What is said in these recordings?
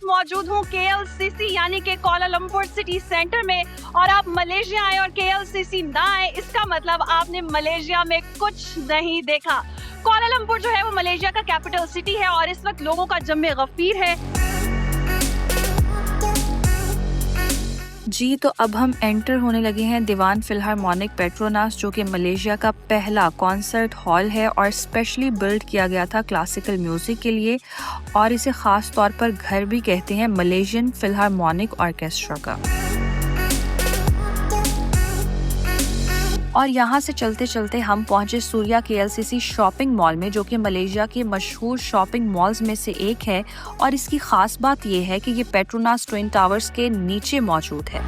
मौजूद हूँ KLCC यानी कि कोलालमपुर सिटी सेंटर में। और आप मलेशिया आए और KLCC ना आए, इसका मतलब आपने मलेशिया में कुछ नहीं देखा। कोलालमपुर जो है वो मलेशिया का कैपिटल सिटी है और इस वक्त लोगों का जम्मे गफीर है। जी, तो अब हम एंटर होने लगे हैं दीवान फिलहारमोनिक पेट्रोनास, जो कि मलेशिया का पहला कॉन्सर्ट हॉल है और स्पेशली बिल्ड किया गया था क्लासिकल म्यूज़िक के लिए, और इसे ख़ास तौर पर घर भी कहते हैं मलेशियन फिलहारमोनिक ऑर्केस्ट्रा का। और यहाँ से चलते चलते हम पहुँचे सूर्या KLCC शॉपिंग मॉल में, जो कि मलेशिया के मशहूर शॉपिंग मॉल्स में से एक है। और इसकी ख़ास बात यह है कि ये पेट्रोनास ट्विन टावर्स के नीचे मौजूद है।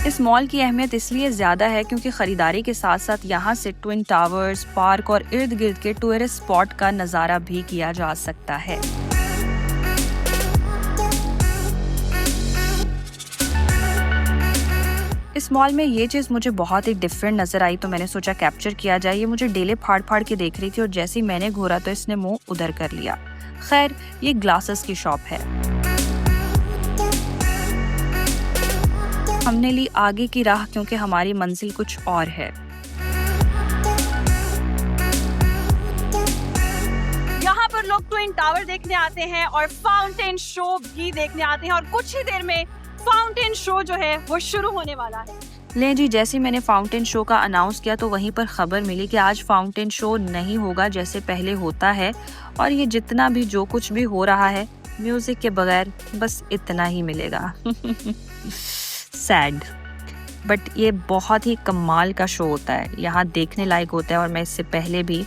इस मॉल की अहमियत इसलिए ज़्यादा है क्योंकि ख़रीदारी के साथ साथ यहाँ से ट्विन टावर्स, पार्क और इर्द गिर्द के टूरिस्ट स्पॉट का नज़ारा भी किया जा सकता है। इस मॉल में ये चीज़ मुझे बहुत ही डिफरेंट नज़र आई, तो मैंने सोचा कैप्चर किया जाए। ये मुझे डेले फाड़ फाड़ के देख रही थी और जैसे ही मैंने घूरा तो इसने मुंह उधर कर लिया। खैर, ये ग्लासेस की शॉप है। हमने ली आगे की राह क्योंकि हमारी मंजिल कुछ और है। यहाँ पर लोग ट्विन टावर देखने आते हैं और फाउंटेन शो भी देखने आते हैं और कुछ ही देर में फाउंटेन शो जो है वो शुरू होने वाला है। ले जी, जैसे मैंने फाउंटेन शो का अनाउंस किया तो वहीं पर खबर मिली कि आज फाउंटेन शो नहीं होगा जैसे पहले होता है, और ये जितना भी जो कुछ भी हो रहा है म्यूजिक के बगैर बस इतना ही मिलेगा। सैड, बट ये बहुत ही कमाल का शो होता है, यहाँ देखने लायक होता है। और मैं इससे पहले भी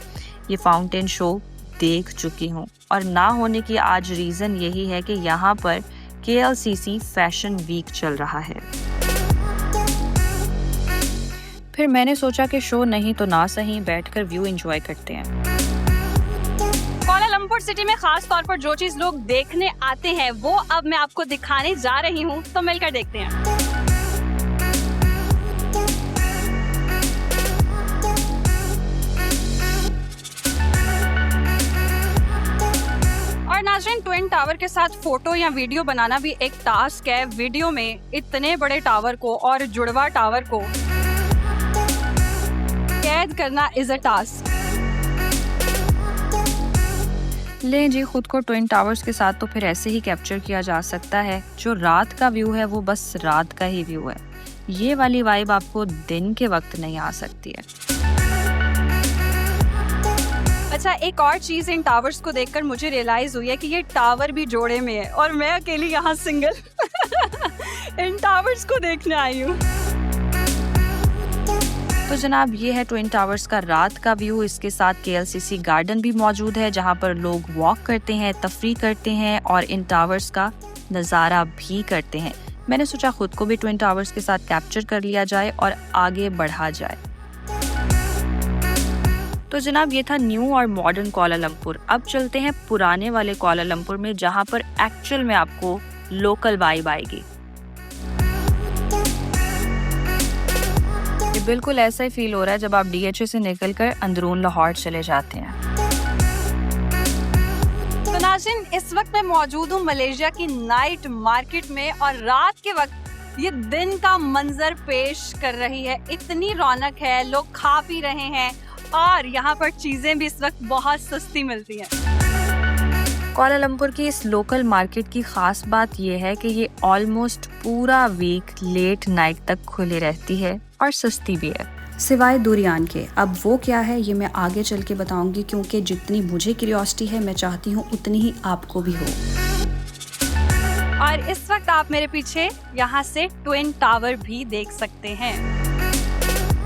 ये फाउंटेन शो देख चुकी हूँ, और ना होने की आज रीज़न यही है कि यहाँ पर KLCC फैशन वीक चल रहा है। फिर मैंने सोचा कि शो नहीं तो ना सही बैठकर व्यू एंजॉय करते हैं। कोलालमपुर सिटी में खास तौर पर जो चीज लोग देखने आते हैं वो अब मैं आपको दिखाने जा रही हूँ, तो मिलकर देखते हैं। और नाज़रीन, ट्विन टावर के साथ फोटो या वीडियो बनाना भी एक टास्क है। वीडियो में इतने बड़े टावर को और जुड़वा टावर को कैद करना इज अ टास्क। ले जी, खुद को ट्विन टावर्स के साथ तो फिर ऐसे ही कैप्चर किया जा सकता है। जो रात का व्यू है वो बस रात का ही व्यू है, ये वाली वाइब आपको दिन के वक्त नहीं आ सकती है। अच्छा, एक और चीज इन टावर्स को देखकर मुझे रियलाइज हुई है कि ये टावर भी जोड़े में है और मैं अकेली यहाँ सिंगल इन टावर्स को देखने आई हूँ। तो जनाब, ये है ट्विन टावर्स का रात का व्यू। इसके साथ KLCC गार्डन भी मौजूद है जहाँ पर लोग वॉक करते हैं, तफरी करते हैं और इन टावर्स का नज़ारा भी करते हैं। मैंने सोचा खुद को भी ट्विन टावर्स के साथ कैप्चर कर लिया जाए और आगे बढ़ा जाए। तो जनाब, ये था न्यू और मॉडर्न कोलालमपुर। अब चलते हैं पुराने वाले कोलालमपुर में, जहाँ पर एक्चुअल में आपको लोकल वाइब आएगी। ये बिल्कुल ऐसा ही फील हो रहा है जब आप DHA से निकलकर अंदरून लाहौर चले जाते हैं। तो नाज़रीन, इस वक्त मैं मौजूद हूँ मलेशिया की नाइट मार्केट में और रात के वक्त ये दिन का मंजर पेश कर रही है। इतनी रौनक है, लोग खा पी रहे हैं और यहाँ पर चीजें भी इस वक्त बहुत सस्ती मिलती हैं। कोलालमपुर की इस लोकल मार्केट की खास बात यह है कि ये ऑलमोस्ट पूरा वीक लेट नाइट तक खुली रहती है और सस्ती भी है, सिवाय दुरियान के। अब वो क्या है ये मैं आगे चल के बताऊंगी, क्योंकि जितनी मुझे क्यूरियोसिटी है मैं चाहती हूँ उतनी ही आपको भी हो। और इस वक्त आप मेरे पीछे यहाँ से ट्विन टावर भी देख सकते हैं।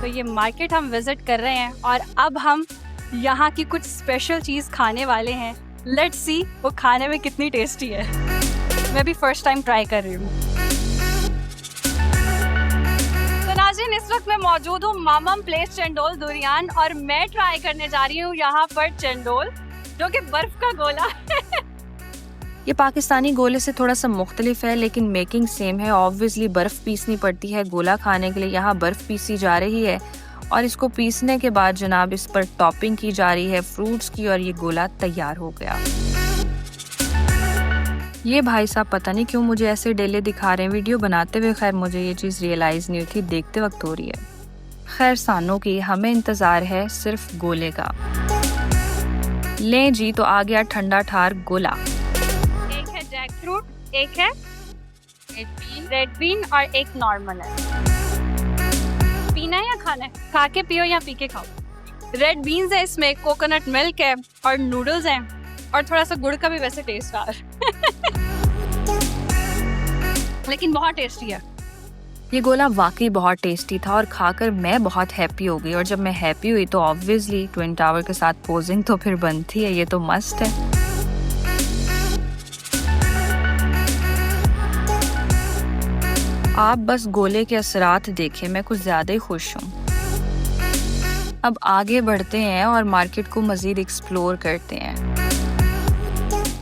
तो ये मार्केट हम विजिट कर रहे हैं और अब हम यहाँ की कुछ स्पेशल चीज खाने वाले हैं। लेट्स सी वो खाने में कितनी टेस्टी है। मैं भी फर्स्ट टाइम ट्राई कर रही हूँ। तो नाज़रीन, इस वक्त मैं मौजूद हूँ मामम प्लेस चंडोल दुरियान और मैं ट्राई करने जा रही हूँ यहाँ पर चंडोल, जो कि बर्फ का गोला है। ये पाकिस्तानी गोले से थोड़ा सा मुख्तलिफ है, लेकिन मेकिंग सेम है। ऑब्वियसली बर्फ़ पीसनी पड़ती है गोला खाने के लिए। यहाँ बर्फ़ पीसी जा रही है और इसको पीसने के बाद जनाब इस पर टॉपिंग की जा रही है फ्रूट्स की, और ये गोला तैयार हो गया। ये भाई साहब पता नहीं क्यों मुझे ऐसे डेले दिखा रहे हैं वीडियो बनाते हुए। खैर मुझे ये चीज़ रियलाइज़ नहीं हुई थी, देखते वक्त हो रही है। खैर सानों की हमें इंतज़ार है सिर्फ गोले का। लें जी, तो आ गया ठंडा ठार गोला। एक है जैक फ्रूट, एक है रेड बीन और एक नॉर्मल है। पीना है या खाना है? खा के पियो या पी के खाओ। रेड बीन्स है, इसमें कोकोनट मिल्क है और नूडल्स हैं और थोड़ा सा गुड़ का भी वैसे टेस्ट आ रहा है लेकिन बहुत टेस्टी है। ये गोला वाकई बहुत टेस्टी था और खाकर मैं बहुत हैप्पी हो गई। और जब मैं हैप्पी हुई तो ऑब्वियसली ट्विन टावर के साथ पोजिंग तो फिर बनती है, ये तो मस्त है। आप बस गोले के असरात देखें, मैं कुछ ज़्यादा ही खुश हूँ। अब आगे बढ़ते हैं और मार्केट को मज़ीद एक्सप्लोर करते हैं।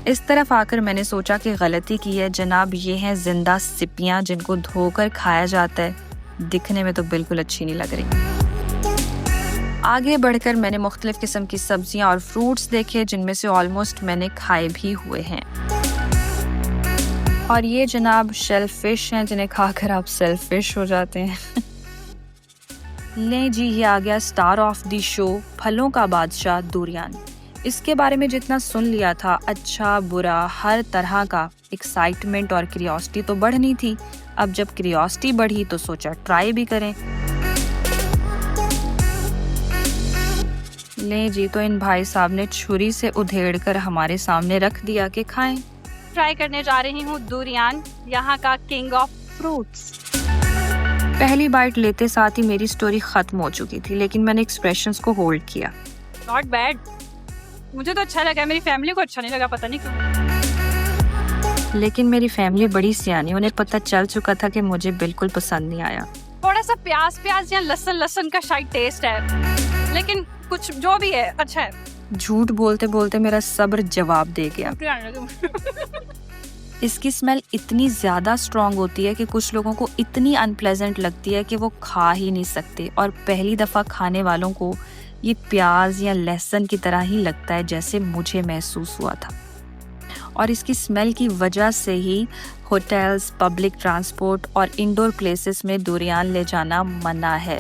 इस तरफ आकर मैंने सोचा कि गलती की है जनाब। ये हैं जिंदा सिपियाँ जिनको धोकर खाया जाता है। दिखने में तो बिल्कुल अच्छी नहीं लग रही। आगे बढ़कर मैंने मुख्तलिफ किस्म की सब्जियां और फ्रूट्स देखे जिनमें से ऑलमोस्ट मैंने खाए भी हुए हैं। और ये जनाब शेलफिश हैं जिन्हें खाकर आप सेल्फिश हो जाते हैं। लें जी, ये आ गया स्टार ऑफ द शो, फलों का बादशाह दूरियान। इसके बारे में जितना सुन लिया था, अच्छा बुरा हर तरह का एक्साइटमेंट और क्यूरियोसिटी तो बढ़नी थी। अब जब क्यूरियोसिटी बढ़ी तो सोचा ट्राई भी करें। ले जी, तो इन भाई साहब ने छुरी से उधेड़ कर हमारे सामने रख दिया कि खाएं। ट्राई करने जा रही हूँ दूरियान, यहाँ का किंग ऑफ फ्रूट्स। पहली बाइट लेते साथ ही मेरी स्टोरी खत्म हो चुकी थी, लेकिन मैंने एक्सप्रेशंस को होल्ड किया। नॉट बैड, मुझे तो अच्छा लगा, मेरी फैमिली को अच्छा नहीं लगा, पता नहीं क्यों। लेकिन मेरी फैमिली बड़ी सियानी, उन्हें पता चल चुका था कि मुझे बिल्कुल पसंद नहीं आया। थोड़ा सा प्याज या लहसुन का शायद टेस्ट है, लेकिन कुछ जो भी है अच्छा है। झूठ बोलते बोलते मेरा सब्र जवाब दे गया। इसकी स्मेल इतनी ज़्यादा स्ट्रॉन्ग होती है कि कुछ लोगों को इतनी अनप्लेजेंट लगती है कि वो खा ही नहीं सकते, और पहली दफ़ा खाने वालों को ये प्याज या लहसुन की तरह ही लगता है जैसे मुझे महसूस हुआ था। और इसकी स्मेल की वजह से ही होटल्स, पब्लिक ट्रांसपोर्ट और इंडोर प्लेसेस में दूरियान ले जाना मना है।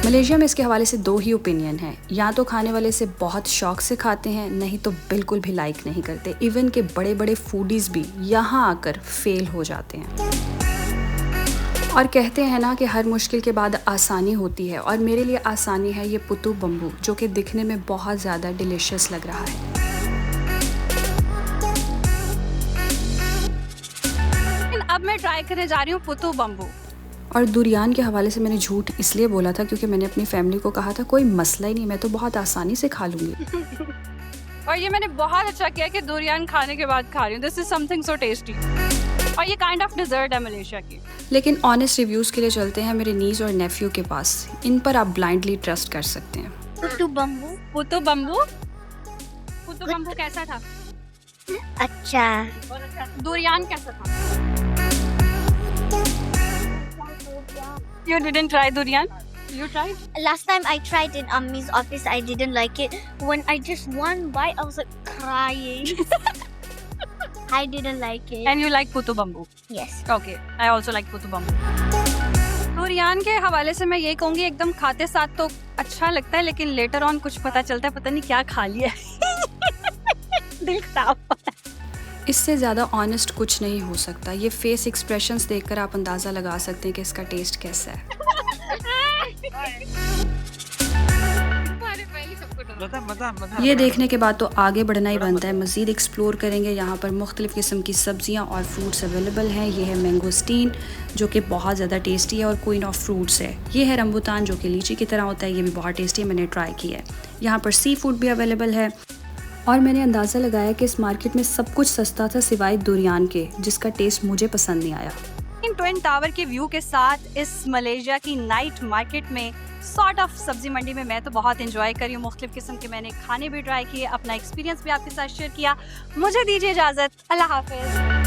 मलेशिया में इसके हवाले से दो ही ओपिनियन है, या तो खाने वाले से बहुत शौक से खाते हैं, नहीं तो बिल्कुल भी लाइक नहीं करते। इवन के बड़े बड़े फूडीज़ भी यहाँ आकर फेल हो जाते हैं। और कहते हैं ना कि हर मुश्किल के बाद आसानी होती है, और मेरे लिए आसानी है ये पुतू बम्बू, जो कि दिखने में बहुत ज़्यादा डिलीशियस लग रहा है। अब मैं ट्राई करने जा रही हूँ पुतू बम्बू। और दूरियान के हवाले से मैंने झूठ इसलिए बोला था क्योंकि मैंने अपनी फैमिली को कहा था कोई मसला ही नहीं, मैं तो बहुत आसानी से खा लूँगी। और ये मैंने बहुत अच्छा किया कि दूरियान खाने के बाद खा रही हूँ। This is something so tasty. और ये काइंड ऑफ डिजर्ट है मलेशिया की। लेकिन ऑनेस्ट रिव्यूज़ के लिए चलते हैं मेरे नीज और नेफ्यू के पास। इन पर आप ब्लाइंडली ट्रस्ट कर सकते हैं। पुतू बम्बू कैसा था? अच्छा। दूरियान कैसा था? You didn't try durian? You tried? Last time I tried in Ammi's office, I didn't like it. When I just one bite, I was like crying. I didn't like it. And you like putu bambu? Yes. Okay, I also like putu bambu. दूरियान के हवाले से मैं ये कहूँगी, एकदम खाते साथ तो अच्छा लगता है, लेकिन लेटर ऑन कुछ पता चलता है, पता नहीं क्या खा लिया। दिल खराब। इससे ज़्यादा ऑनेस्ट कुछ नहीं हो सकता। ये फेस एक्सप्रेशंस देखकर आप अंदाज़ा लगा सकते हैं कि इसका टेस्ट कैसा है। ये देखने के बाद तो आगे बढ़ना ही बनता है, मज़ीद एक्सप्लोर करेंगे। यहाँ पर मुख्तलिफ़ किस्म की सब्जियाँ और फ्रूट्स अवेलेबल हैं। ये है मैंगोस्टीन जो कि बहुत ज़्यादा टेस्टी है और क्वीन ऑफ फ्रूट्स है। ये है रंबुतान जो कि लीची की तरह होता है, ये भी बहुत टेस्टी है, मैंने ट्राई किया है। यहाँ पर सी फूड भी अवेलेबल है। और मैंने अंदाज़ा लगाया कि इस मार्केट में सब कुछ सस्ता था सिवाय दूरियान के, जिसका टेस्ट मुझे पसंद नहीं आया। इन ट्विन टावर के व्यू के साथ इस मलेशिया की नाइट मार्केट में सॉर्ट ऑफ सब्जी मंडी में मैं तो बहुत इंजॉय करी हूँ। मुख्तलिफ किस्म के मैंने खाने भी ट्राई किए, अपना एक्सपीरियंस भी आपके साथ शेयर किया। मुझे दीजिए इजाज़त, अल्लाह हाफिज़।